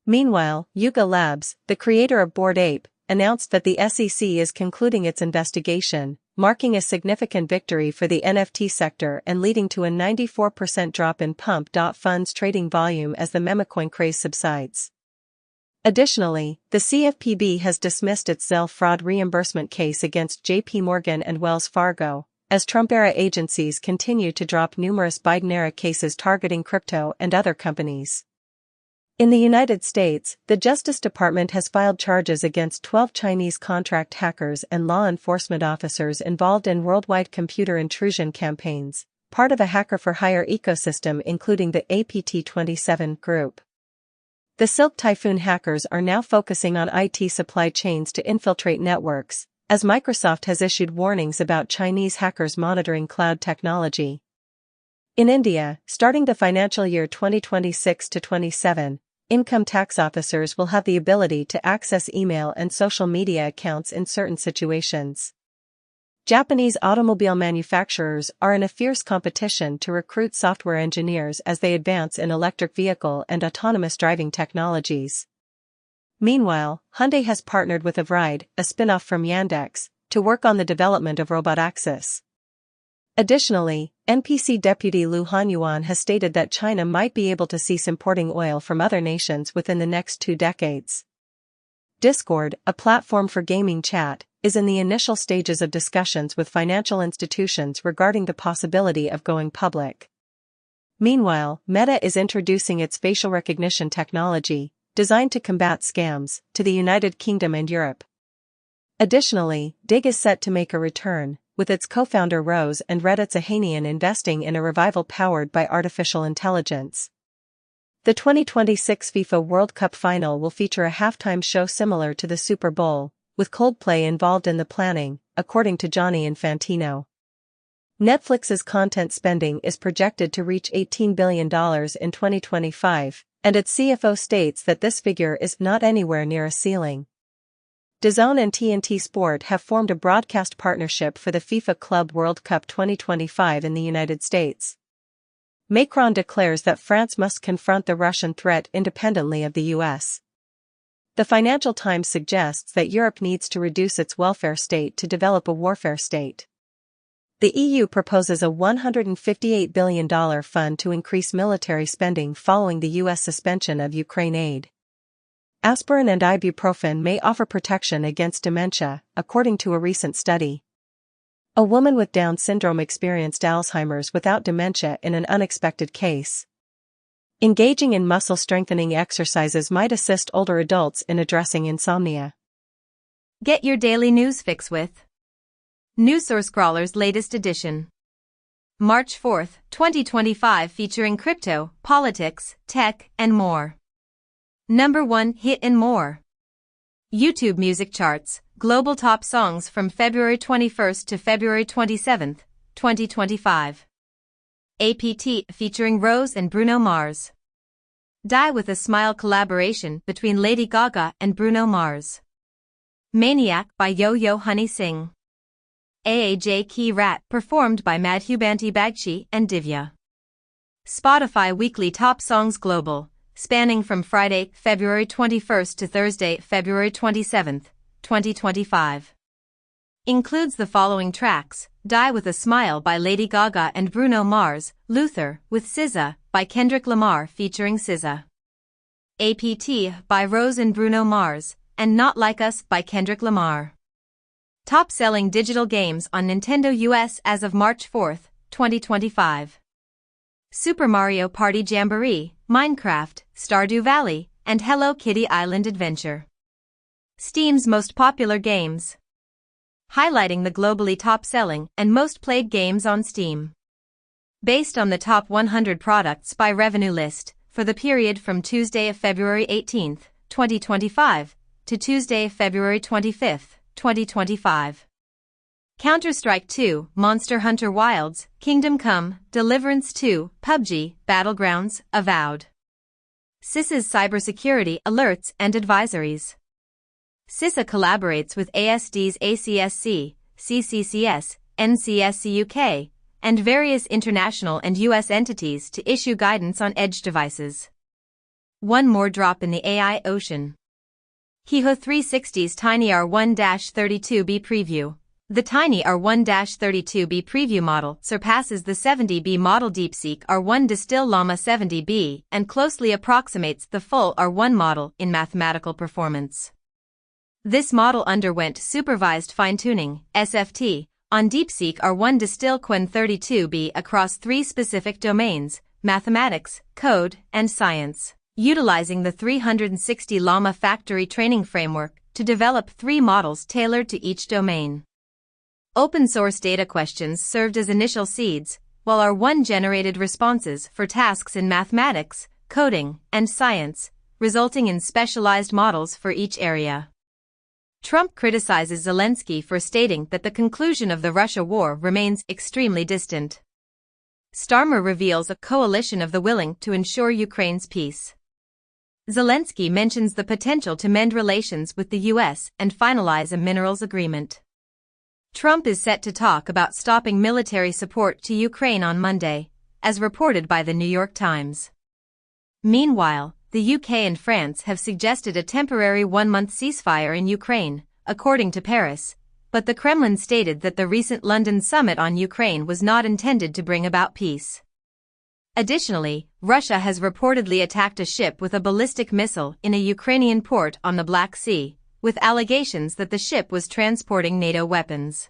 Meanwhile, Yuga Labs, the creator of Bored Ape, announced that the SEC is concluding its investigation, marking a significant victory for the NFT sector and leading to a 94% drop in Pump.Fund's trading volume as the memecoin craze subsides. Additionally, the CFPB has dismissed its Zelle fraud reimbursement case against JP Morgan and Wells Fargo, as Trump-era agencies continue to drop numerous Biden-era cases targeting crypto and other companies. In the United States, the Justice Department has filed charges against 12 Chinese contract hackers and law enforcement officers involved in worldwide computer intrusion campaigns, part of a hacker-for-hire ecosystem including the APT27 group. The Silk Typhoon hackers are now focusing on IT supply chains to infiltrate networks, as Microsoft has issued warnings about Chinese hackers monitoring cloud technology. In India, starting the financial year 2026-27, income tax officers will have the ability to access email and social media accounts in certain situations. Japanese automobile manufacturers are in a fierce competition to recruit software engineers as they advance in electric vehicle and autonomous driving technologies. Meanwhile, Hyundai has partnered with Avride, a spin-off from Yandex, to work on the development of Robotaxis. Additionally, NPC Deputy Lu Hanyuan has stated that China might be able to cease importing oil from other nations within the next 2 decades. Discord, a platform for gaming chat, is in the initial stages of discussions with financial institutions regarding the possibility of going public. Meanwhile, Meta is introducing its facial recognition technology, designed to combat scams, to the United Kingdom and Europe. Additionally, Dig is set to make a return, with its co-founder Rose and Reddit's Ahanian investing in a revival powered by artificial intelligence. The 2026 FIFA World Cup final will feature a halftime show similar to the Super Bowl, with Coldplay involved in the planning, according to Gianni Infantino. Netflix's content spending is projected to reach $18 billion in 2025, and its CFO states that this figure is not anywhere near a ceiling. DAZN and TNT Sport have formed a broadcast partnership for the FIFA Club World Cup 2025 in the United States. Macron declares that France must confront the Russian threat independently of the US. The Financial Times suggests that Europe needs to reduce its welfare state to develop a warfare state. The EU proposes a $158 billion fund to increase military spending following the US suspension of Ukraine aid. Aspirin and ibuprofen may offer protection against dementia, according to a recent study. A woman with Down syndrome experienced Alzheimer's without dementia in an unexpected case. Engaging in muscle-strengthening exercises might assist older adults in addressing insomnia. Get your daily news fix with NewsSource Scrawler's latest edition. March 4th, 2025, featuring crypto, politics, tech, and more. Number 1 hit and more. YouTube music charts, global top songs from February 21st to February 27th, 2025. APT featuring Rose and Bruno Mars. Die with a Smile collaboration between Lady Gaga and Bruno Mars. Maniac by Yo-Yo Honey Singh. AAJ Ki Rat performed by Madhubanti Bagchi and Divya. Spotify Weekly Top Songs Global, spanning from Friday, February 21st to Thursday, February 27th, 2025. Includes the following tracks: Die with a Smile by Lady Gaga and Bruno Mars, Luther with SZA by Kendrick Lamar featuring SZA. APT by Rose and Bruno Mars, and Not Like Us by Kendrick Lamar. Top-selling digital games on Nintendo US as of March 4, 2025. Super Mario Party Jamboree, Minecraft, Stardew Valley, and Hello Kitty Island Adventure. Steam's most popular games. Highlighting the globally top-selling and most played games on Steam. Based on the top 100 products by revenue list, for the period from Tuesday, February 18, 2025, to Tuesday, February 25, 2025. Counter-Strike 2, Monster Hunter Wilds, Kingdom Come, Deliverance 2, PUBG, Battlegrounds, Avowed. CISA's cybersecurity alerts and advisories. CISA collaborates with ASD's ACSC, CCCS, NCSC UK, and various international and US entities to issue guidance on edge devices. One more drop in the AI ocean. Hiho 360's Tiny R1-32B preview. The Tiny R1-32B preview model surpasses the 70B model DeepSeek R1 Distill Llama 70B and closely approximates the full R1 model in mathematical performance. This model underwent supervised fine-tuning, SFT, on DeepSeek R1 Distill Qwen 32B across 3 specific domains: mathematics, code, and science, utilizing the 360 Llama factory training framework to develop 3 models tailored to each domain. Open-source data questions served as initial seeds, while R1 generated responses for tasks in mathematics, coding, and science, resulting in specialized models for each area. Trump criticizes Zelensky for stating that the conclusion of the Russia war remains extremely distant. Starmer reveals a coalition of the willing to ensure Ukraine's peace. Zelensky mentions the potential to mend relations with the US and finalize a minerals agreement. Trump is set to talk about stopping military support to Ukraine on Monday, as reported by the New York Times. Meanwhile, the UK and France have suggested a temporary 1-month ceasefire in Ukraine, according to Paris, but the Kremlin stated that the recent London summit on Ukraine was not intended to bring about peace. Additionally, Russia has reportedly attacked a ship with a ballistic missile in a Ukrainian port on the Black Sea, with allegations that the ship was transporting NATO weapons.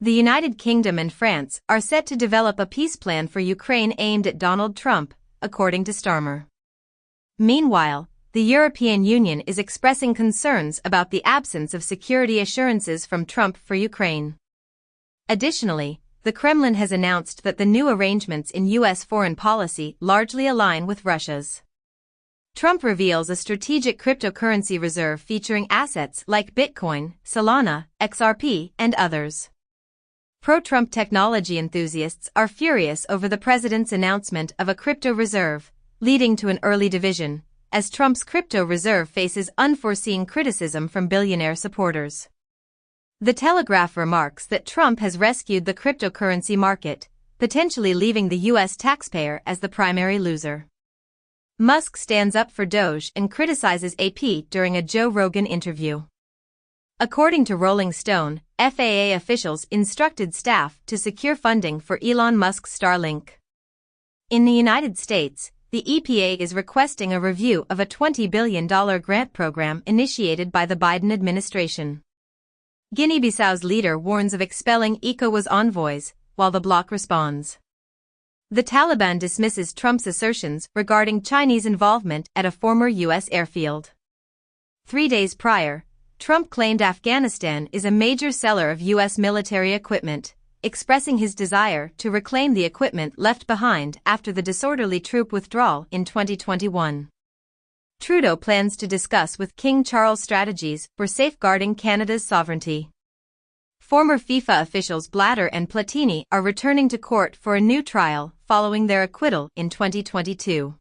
The United Kingdom and France are set to develop a peace plan for Ukraine aimed at Donald Trump, according to Starmer. Meanwhile, the European Union is expressing concerns about the absence of security assurances from Trump for Ukraine. Additionally, the Kremlin has announced that the new arrangements in U.S. foreign policy largely align with Russia's. Trump reveals a strategic cryptocurrency reserve featuring assets like Bitcoin, Solana, XRP, and others. Pro-Trump technology enthusiasts are furious over the president's announcement of a crypto reserve, leading to an early division, as Trump's crypto reserve faces unforeseen criticism from billionaire supporters. The Telegraph remarks that Trump has rescued the cryptocurrency market, potentially leaving the U.S. taxpayer as the primary loser. Musk stands up for Doge and criticizes AP during a Joe Rogan interview. According to Rolling Stone, FAA officials instructed staff to secure funding for Elon Musk's Starlink. In the United States, the EPA is requesting a review of a $20 billion grant program initiated by the Biden administration. Guinea-Bissau's leader warns of expelling ECOWAS envoys, while the bloc responds. The Taliban dismisses Trump's assertions regarding Chinese involvement at a former U.S. airfield. 3 days prior, Trump claimed Afghanistan is a major seller of U.S. military equipment, expressing his desire to reclaim the equipment left behind after the disorderly troop withdrawal in 2021. Trudeau plans to discuss with King Charles strategies for safeguarding Canada's sovereignty. Former FIFA officials Blatter and Platini are returning to court for a new trial following their acquittal in 2022.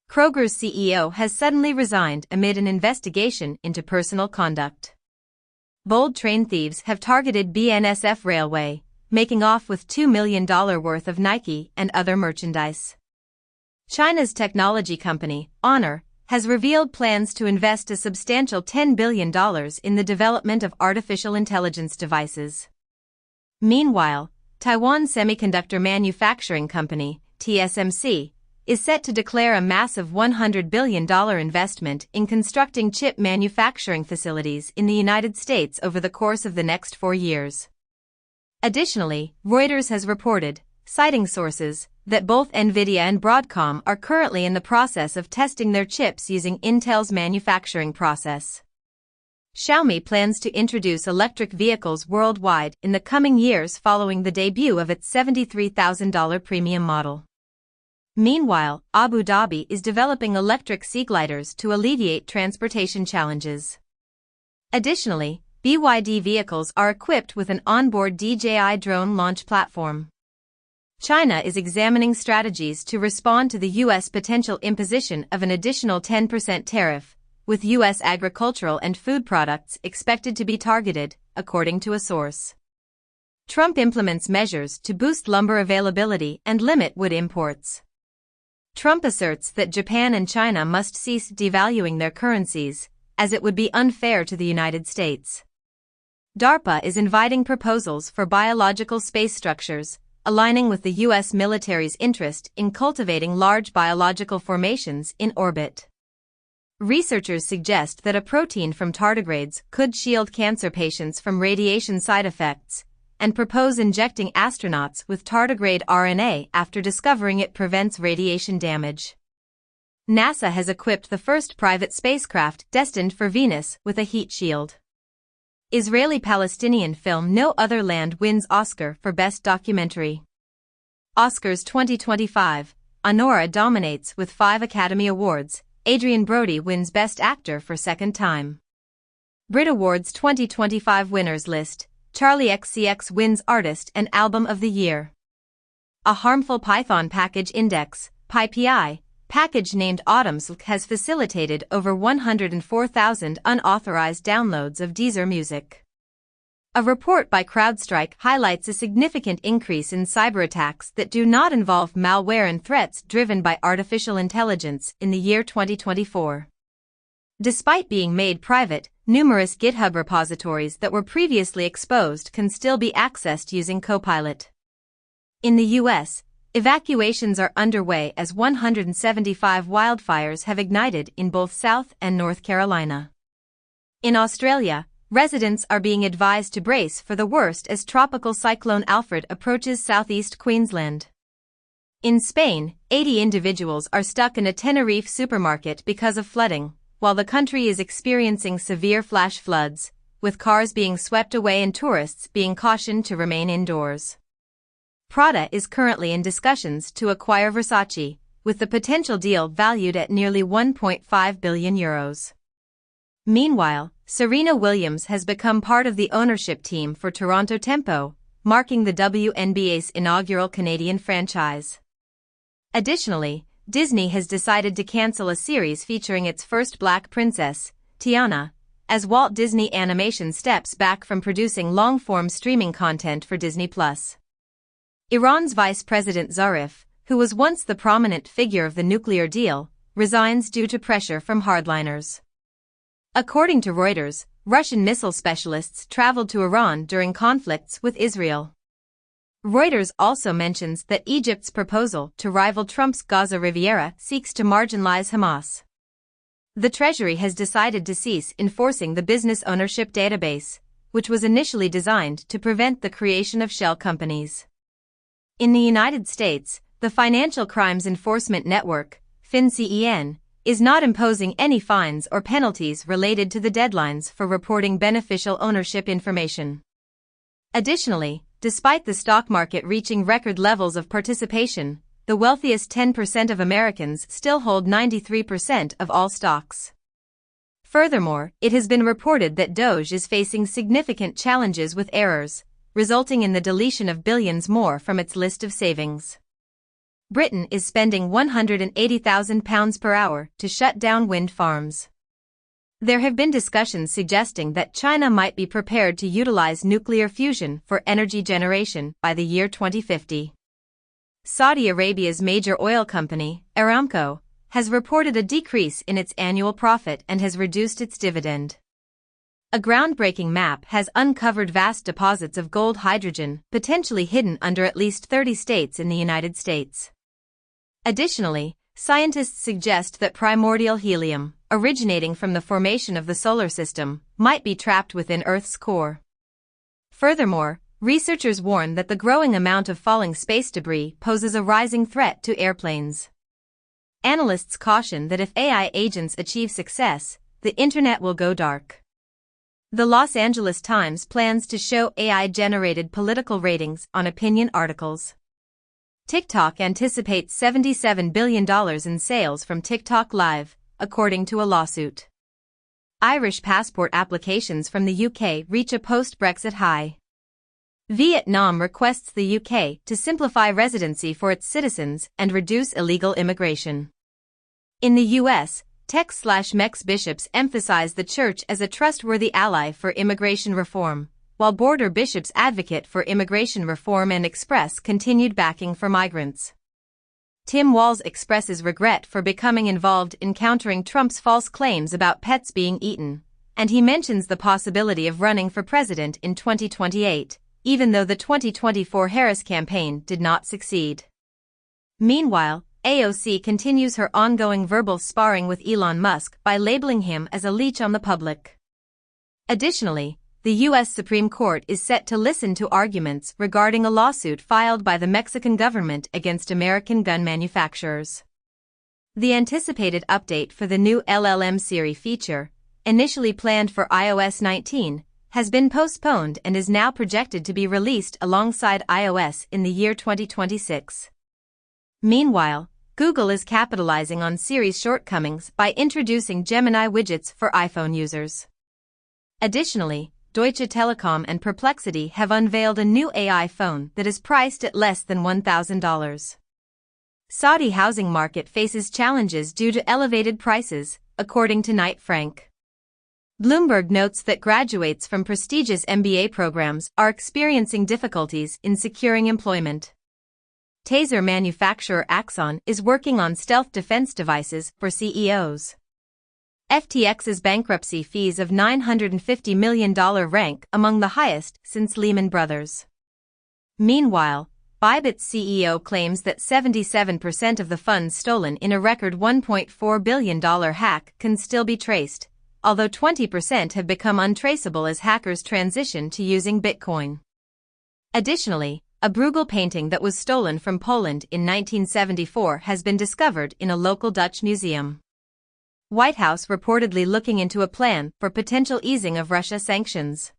Kroger's CEO has suddenly resigned amid an investigation into personal conduct. Bold train thieves have targeted BNSF Railway, making off with $2 million worth of Nike and other merchandise. China's technology company, Honor, has revealed plans to invest a substantial $10 billion in the development of artificial intelligence devices. Meanwhile, Taiwan Semiconductor Manufacturing Company, TSMC, is set to declare a massive $100 billion investment in constructing chip manufacturing facilities in the United States over the course of the next 4 years. Additionally, Reuters has reported, citing sources, that both Nvidia and Broadcom are currently in the process of testing their chips using Intel's manufacturing process. Xiaomi plans to introduce electric vehicles worldwide in the coming years following the debut of its $73,000 premium model. Meanwhile, Abu Dhabi is developing electric sea gliders to alleviate transportation challenges. Additionally, BYD vehicles are equipped with an onboard DJI drone launch platform. China is examining strategies to respond to the U.S. potential imposition of an additional 10% tariff, with U.S. agricultural and food products expected to be targeted, according to a source. Trump implements measures to boost lumber availability and limit wood imports. Trump asserts that Japan and China must cease devaluing their currencies, as it would be unfair to the United States. DARPA is inviting proposals for biological space structures, aligning with the U.S. military's interest in cultivating large biological formations in orbit. Researchers suggest that a protein from tardigrades could shield cancer patients from radiation side effects, and propose injecting astronauts with tardigrade RNA after discovering it prevents radiation damage. NASA has equipped the first private spacecraft destined for Venus with a heat shield. Israeli-Palestinian film No Other Land wins Oscar for Best Documentary. Oscars 2025, Anora dominates with 5 Academy Awards, Adrian Brody wins Best Actor for second time. Brit Awards 2025 winners list, Charlie XCX wins Artist and Album of the Year. A harmful Python package index, PyPI, package named Autumn's has facilitated over 104,000 unauthorized downloads of Deezer music. A report by CrowdStrike highlights a significant increase in cyberattacks that do not involve malware and threats driven by artificial intelligence in the year 2024. Despite being made private, numerous GitHub repositories that were previously exposed can still be accessed using Copilot. In the U.S., evacuations are underway as 175 wildfires have ignited in both South and North Carolina. In Australia, residents are being advised to brace for the worst as Tropical Cyclone Alfred approaches southeast Queensland. In Spain, 80 individuals are stuck in a Tenerife supermarket because of flooding, while the country is experiencing severe flash floods, with cars being swept away and tourists being cautioned to remain indoors. Prada is currently in discussions to acquire Versace, with the potential deal valued at nearly €1.5 billion. Meanwhile, Serena Williams has become part of the ownership team for Toronto Tempo, marking the WNBA's inaugural Canadian franchise. Additionally, Disney has decided to cancel a series featuring its first black princess, Tiana, as Walt Disney Animation steps back from producing long-form streaming content for Disney+. Iran's Vice President Zarif, who was once the prominent figure of the nuclear deal, resigns due to pressure from hardliners. According to Reuters, Russian missile specialists traveled to Iran during conflicts with Israel. Reuters also mentions that Egypt's proposal to rival Trump's Gaza Riviera seeks to marginalize Hamas. The Treasury has decided to cease enforcing the business ownership database, which was initially designed to prevent the creation of shell companies. In the United States, the Financial Crimes Enforcement Network, FinCEN, is not imposing any fines or penalties related to the deadlines for reporting beneficial ownership information. Additionally, despite the stock market reaching record levels of participation, the wealthiest 10% of Americans still hold 93% of all stocks. Furthermore, it has been reported that Doge is facing significant challenges with errors, resulting in the deletion of billions more from its list of savings. Britain is spending £180,000 per hour to shut down wind farms. There have been discussions suggesting that China might be prepared to utilize nuclear fusion for energy generation by the year 2050. Saudi Arabia's major oil company, Aramco, has reported a decrease in its annual profit and has reduced its dividend. A groundbreaking map has uncovered vast deposits of gold hydrogen potentially hidden under at least 30 states in the United States. Additionally, scientists suggest that primordial helium, originating from the formation of the solar system, might be trapped within Earth's core. Furthermore, researchers warn that the growing amount of falling space debris poses a rising threat to airplanes. Analysts caution that if AI agents achieve success, the internet will go dark. The Los Angeles Times plans to show AI-generated political ratings on opinion articles. TikTok anticipates $77 billion in sales from TikTok Live, according to a lawsuit. Irish passport applications from the UK reach a post-Brexit high. Vietnam requests the UK to simplify residency for its citizens and reduce illegal immigration. In the US, Tex/Mex bishops emphasize the church as a trustworthy ally for immigration reform, while border bishops advocate for immigration reform and express continued backing for migrants. Tim Walz expresses regret for becoming involved in countering Trump's false claims about pets being eaten, and he mentions the possibility of running for president in 2028, even though the 2024 Harris campaign did not succeed. Meanwhile, AOC continues her ongoing verbal sparring with Elon Musk by labeling him as a leech on the public. Additionally, the U.S. Supreme Court is set to listen to arguments regarding a lawsuit filed by the Mexican government against American gun manufacturers. The anticipated update for the new LLM Siri feature, initially planned for iOS 19, has been postponed and is now projected to be released alongside iOS in the year 2026. Meanwhile, Google is capitalizing on Siri's shortcomings by introducing Gemini widgets for iPhone users. Additionally, Deutsche Telekom and Perplexity have unveiled a new AI phone that is priced at less than $1,000. Saudi housing market faces challenges due to elevated prices, according to Knight Frank. Bloomberg notes that graduates from prestigious MBA programs are experiencing difficulties in securing employment. Taser manufacturer Axon is working on stealth defense devices for CEOs. FTX's bankruptcy fees of $950 million rank among the highest since Lehman Brothers. Meanwhile, Bybit's CEO claims that 77% of the funds stolen in a record $1.4 billion hack can still be traced, although 20% have become untraceable as hackers transition to using Bitcoin. Additionally, a Bruegel painting that was stolen from Poland in 1974 has been discovered in a local Dutch museum. White House reportedly looking into a plan for potential easing of Russia sanctions.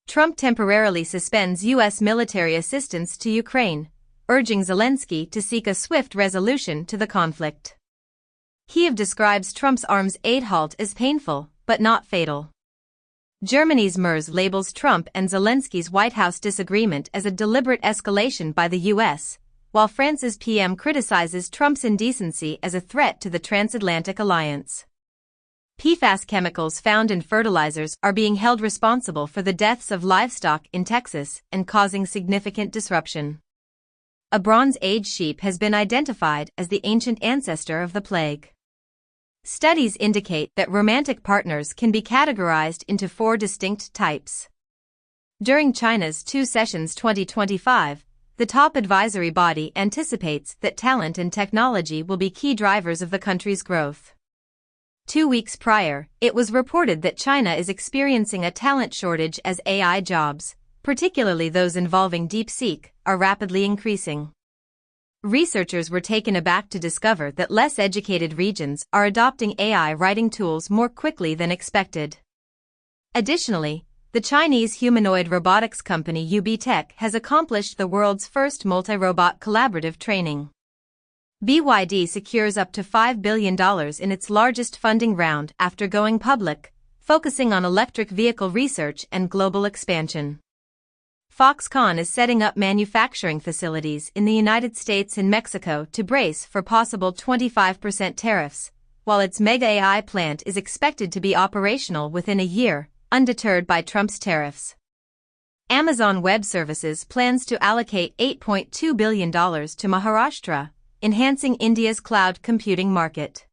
Trump temporarily suspends U.S. military assistance to Ukraine, urging Zelensky to seek a swift resolution to the conflict. Kyiv describes Trump's arms aid halt as painful, but not fatal. Germany's Merz labels Trump and Zelensky's White House disagreement as a deliberate escalation by the U.S., while France's PM criticizes Trump's indecency as a threat to the transatlantic alliance. PFAS chemicals found in fertilizers are being held responsible for the deaths of livestock in Texas and causing significant disruption. A Bronze Age sheep has been identified as the ancient ancestor of the plague. Studies indicate that romantic partners can be categorized into 4 distinct types. During China's Two Sessions 2025, the top advisory body anticipates that talent and technology will be key drivers of the country's growth. 2 weeks prior, it was reported that China is experiencing a talent shortage as AI jobs, particularly those involving DeepSeek, are rapidly increasing. Researchers were taken aback to discover that less educated regions are adopting AI writing tools more quickly than expected. Additionally, the Chinese humanoid robotics company UB Tech has accomplished the world's first multi-robot collaborative training. BYD secures up to $5 billion in its largest funding round after going public, focusing on electric vehicle research and global expansion. Foxconn is setting up manufacturing facilities in the United States and Mexico to brace for possible 25% tariffs, while its mega AI plant is expected to be operational within a year, undeterred by Trump's tariffs. Amazon Web Services plans to allocate $8.2 billion to Maharashtra, enhancing India's cloud computing market.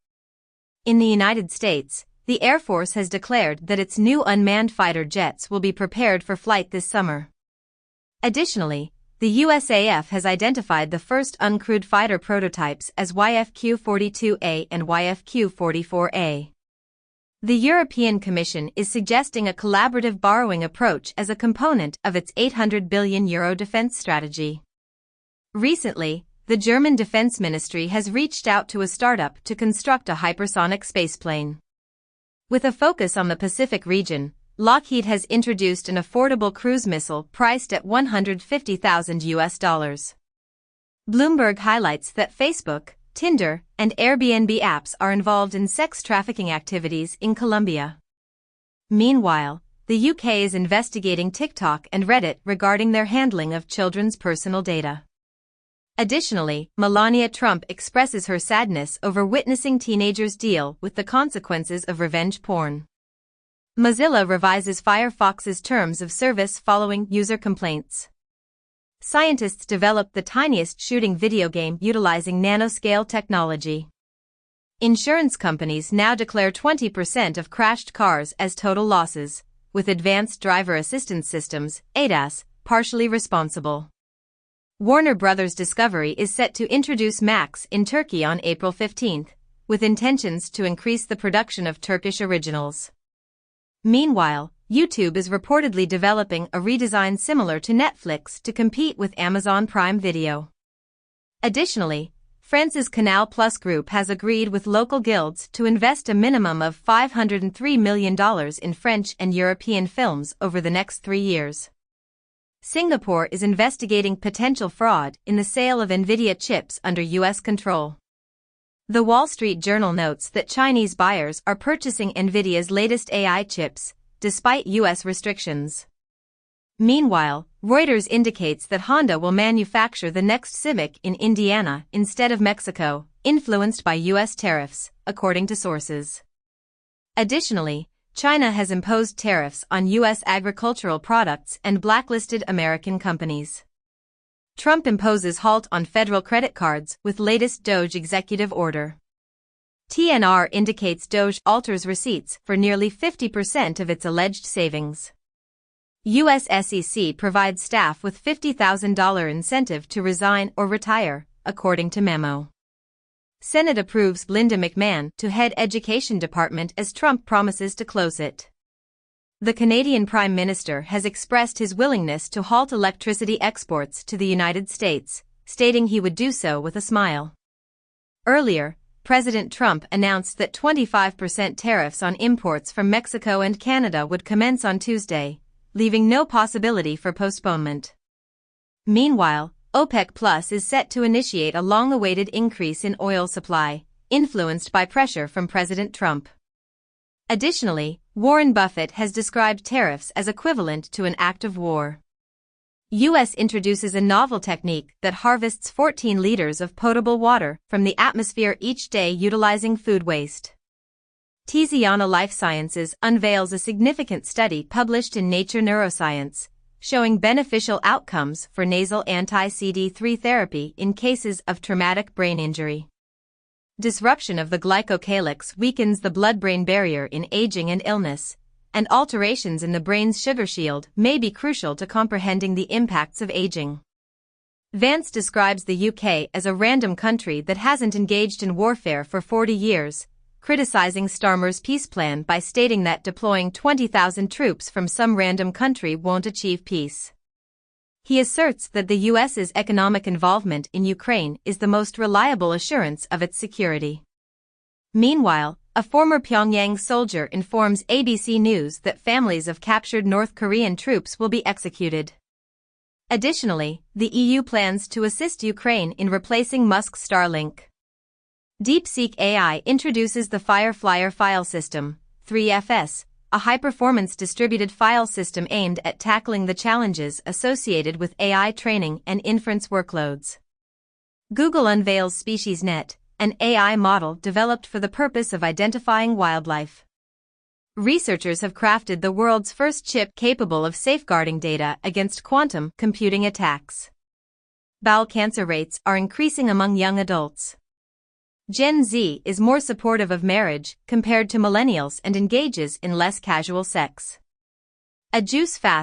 In the United States, the Air Force has declared that its new unmanned fighter jets will be prepared for flight this summer. Additionally, the USAF has identified the first uncrewed fighter prototypes as YFQ-42A and YFQ-44A. The European Commission is suggesting a collaborative borrowing approach as a component of its €800 billion defense strategy. Recently, the German Defense Ministry has reached out to a startup to construct a hypersonic spaceplane. With a focus on the Pacific region, Lockheed has introduced an affordable cruise missile priced at $150,000. Bloomberg highlights that Facebook, Tinder, and Airbnb apps are involved in sex trafficking activities in Colombia. Meanwhile, the UK is investigating TikTok and Reddit regarding their handling of children's personal data. Additionally, Melania Trump expresses her sadness over witnessing teenagers deal with the consequences of revenge porn. Mozilla revises Firefox's terms of service following user complaints. Scientists developed the tiniest shooting video game utilizing nanoscale technology. Insurance companies now declare 20% of crashed cars as total losses, with advanced driver assistance systems, ADAS, partially responsible. Warner Bros. Discovery is set to introduce Max in Turkey on April 15, with intentions to increase the production of Turkish originals. Meanwhile, YouTube is reportedly developing a redesign similar to Netflix to compete with Amazon Prime Video. Additionally, France's Canal Plus Group has agreed with local guilds to invest a minimum of $503 million in French and European films over the next 3 years. Singapore is investigating potential fraud in the sale of Nvidia chips under U.S. control. The Wall Street Journal notes that Chinese buyers are purchasing Nvidia's latest AI chips, despite U.S. restrictions. Meanwhile, Reuters indicates that Honda will manufacture the next Civic in Indiana instead of Mexico, influenced by U.S. tariffs, according to sources. Additionally, China has imposed tariffs on U.S. agricultural products and blacklisted American companies. Trump imposes halt on federal credit cards with latest DOJ executive order. TNR indicates DOJ alters receipts for nearly 50% of its alleged savings. U.S. SEC provides staff with $50,000 incentive to resign or retire, according to memo. Senate approves Linda McMahon to head Education Department as Trump promises to close it. The Canadian Prime Minister has expressed his willingness to halt electricity exports to the United States, stating he would do so with a smile. Earlier, President Trump announced that 25% tariffs on imports from Mexico and Canada would commence on Tuesday, leaving no possibility for postponement. Meanwhile, OPEC Plus is set to initiate a long-awaited increase in oil supply, influenced by pressure from President Trump. Additionally, Warren Buffett has described tariffs as equivalent to an act of war. U.S. introduces a novel technique that harvests 14 liters of potable water from the atmosphere each day utilizing food waste. Tiziana Life Sciences unveils a significant study published in Nature Neuroscience, showing beneficial outcomes for nasal anti-CD3 therapy in cases of traumatic brain injury. Disruption of the glycocalyx weakens the blood-brain barrier in aging and illness, and alterations in the brain's sugar shield may be crucial to comprehending the impacts of aging. Vance describes the UK as a random country that hasn't engaged in warfare for 40 years, criticizing Starmer's peace plan by stating that deploying 20,000 troops from some random country won't achieve peace. He asserts that the US's economic involvement in Ukraine is the most reliable assurance of its security. Meanwhile, a former Pyongyang soldier informs ABC News that families of captured North Korean troops will be executed. Additionally, the EU plans to assist Ukraine in replacing Musk's Starlink. DeepSeek AI introduces the Fireflyer file system, 3FS, a high-performance distributed file system aimed at tackling the challenges associated with AI training and inference workloads. Google unveils SpeciesNet, an AI model developed for the purpose of identifying wildlife. Researchers have crafted the world's first chip capable of safeguarding data against quantum computing attacks. Bowel cancer rates are increasing among young adults. Gen Z is more supportive of marriage compared to millennials and engages in less casual sex. A juice fast